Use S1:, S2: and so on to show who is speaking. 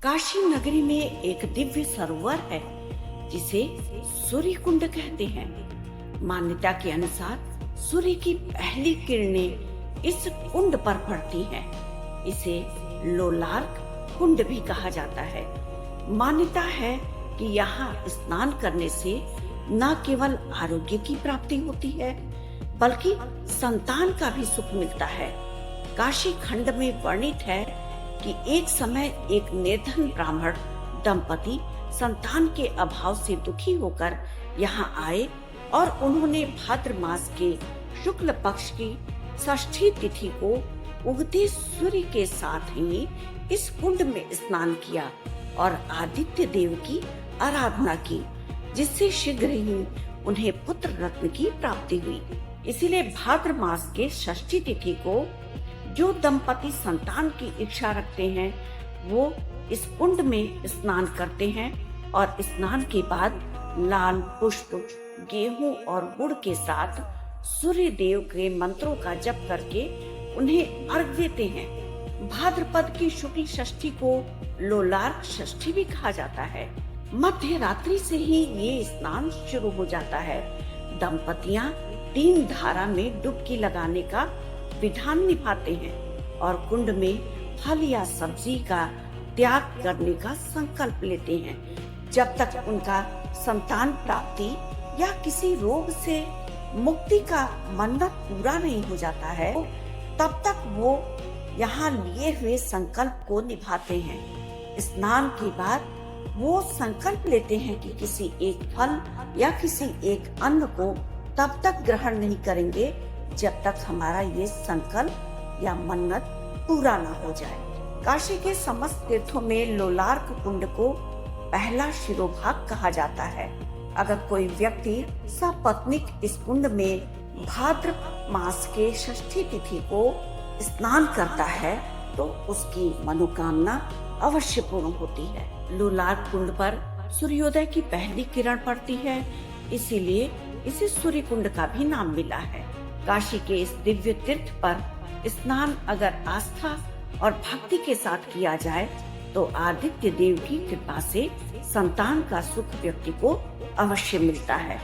S1: काशी नगरी में एक दिव्य सरोवर है जिसे सूर्य कुंड कहते हैं। मान्यता के अनुसार सूर्य की पहली किरणें इस कुंड पर पड़ती हैं। इसे लोलार्क कुंड भी कहा जाता है। मान्यता है कि यहाँ स्नान करने से न केवल आरोग्य की प्राप्ति होती है बल्कि संतान का भी सुख मिलता है। काशी खंड में वर्णित है कि एक समय एक निर्धन ब्राह्मण दंपति संतान के अभाव से दुखी होकर यहाँ आए और उन्होंने भाद्र मास के शुक्ल पक्ष की षष्ठी तिथि को उगते सूर्य के साथ ही इस कुंड में स्नान किया और आदित्य देव की आराधना की, जिससे शीघ्र ही उन्हें पुत्र रत्न की प्राप्ति हुई। इसीलिए भाद्र मास के षष्ठी तिथि को जो दंपति संतान की इच्छा रखते हैं वो इस कुंड में स्नान करते हैं और स्नान के बाद लाल पुष्प, गेहूं और गुड़ के साथ सूर्य देव के मंत्रों का जप करके उन्हें अर्घ देते हैं। भाद्रपद की शुक्ल षष्ठी को लोलार्क षष्ठी भी कहा जाता है। मध्य रात्रि से ही ये स्नान शुरू हो जाता है। दंपतियां 3 धारा में डुबकी लगाने का विधान निभाते हैं और कुंड में फल या सब्जी का त्याग करने का संकल्प लेते हैं। जब तक उनका संतान प्राप्ति या किसी रोग से मुक्ति का मन्नत पूरा नहीं हो जाता है तब तक वो यहाँ लिए हुए संकल्प को निभाते हैं। स्नान के बाद वो संकल्प लेते हैं कि किसी एक फल या किसी एक अन्न को तब तक ग्रहण नहीं करेंगे जब तक हमारा ये संकल्प या मन्नत पूरा ना हो जाए। काशी के समस्त तीर्थों में लोलार्क कुंड को पहला शिरोभाग कहा जाता है। अगर कोई व्यक्ति सपत्नीक इस कुंड में भाद्र मास के षष्ठी तिथि को स्नान करता है तो उसकी मनोकामना अवश्य पूर्ण होती है। लोलार्क कुंड पर सूर्योदय की पहली किरण पड़ती है, इसीलिए इसे सूर्य कुंड का भी नाम मिला है। काशी के इस दिव्य तीर्थ पर स्नान अगर आस्था और भक्ति के साथ किया जाए तो आदित्य देव की कृपा से संतान का सुख व्यक्ति को अवश्य मिलता है।